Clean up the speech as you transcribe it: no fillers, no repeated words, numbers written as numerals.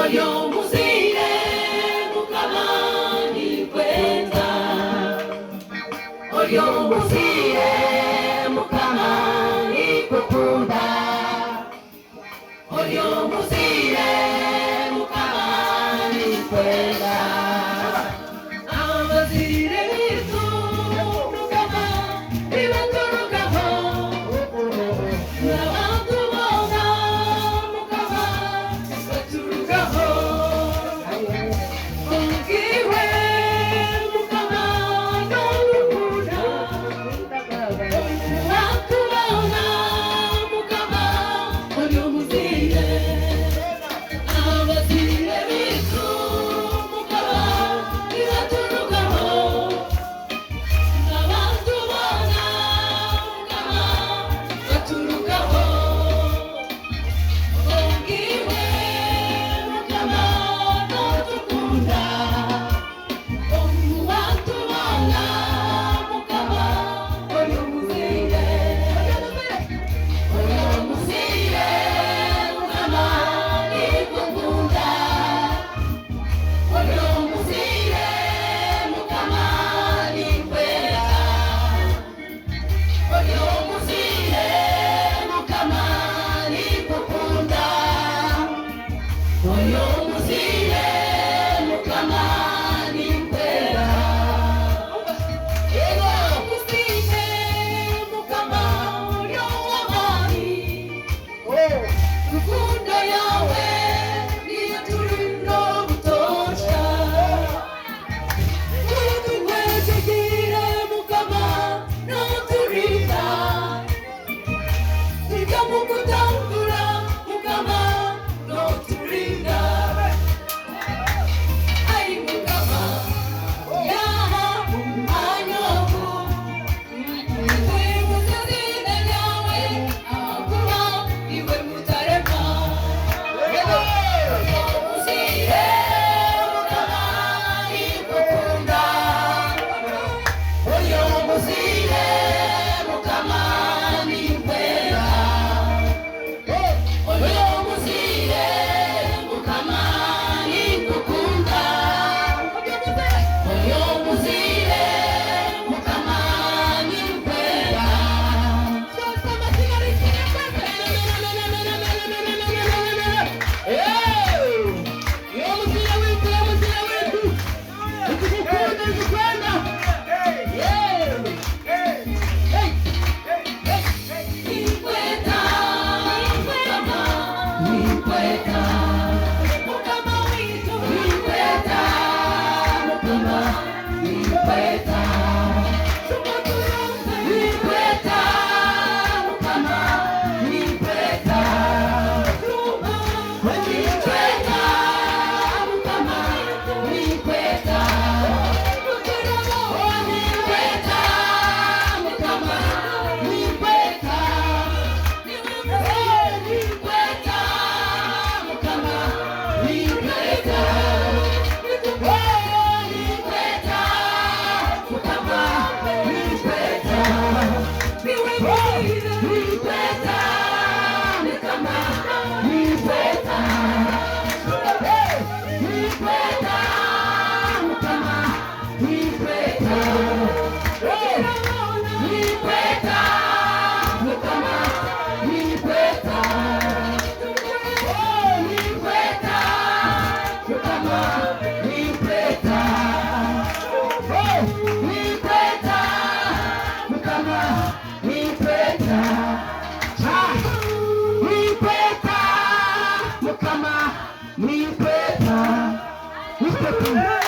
Oyo muzire mukamani kwenda. Oyo muzire mukamani kukunda. Oyo muzire mukamani kwenda. Abazire bitu mukama ibaturukaho. N'abantu bona mukama baturukaho. Ubwiwe mukama n'urukundo. N'abantu bona mukama oyo muzire. Abazire bitu mukama ibaturukaho. N'abantu bona mukama baturukaho. Ubwiwe mukama n'urukundo. N'abantu bona mukama oyo muzire. Oyo muzire mukama ikukunda. Oyo muzire mukama nikwera. Oyo muzire mukama nikukunda. Oyo muzire mukama nikwera. Ego muzire mukama oyo wamani. Rukundo yawe niyo turundo butosha. Tukwegegire mukama n'oturinda. Tujya mu kutambura mukama n'oturinda. Ai mukama yaha anyoku. Twibuze izina ryawe ahakuba iwe mutarema. Oyo muzire mukama ikukunda. Oyo muzire mukama nikwera. Oyo muzire mukama nikukunda. Oyo muzire mukama nikwera. Nikweta, mukama, nikweta. Mukama witu, nikweta, mukama, nikweta. Nikweta, mukama, nikweta. Nikweta, mukama, nikweta. Nikweta, mukama, nikweta. Nikweta, mukama, nikweta. Nikweta, mukama, nikweta. Nikweta, mukama, nikweta. Nikweta, mukama, nikweta. Nikweta, mukama, nikweta. Nikweta, mukama, nikweta. Nikweta, mukama, nikweta. Nikweta, mukama, nikweta. Nikweta.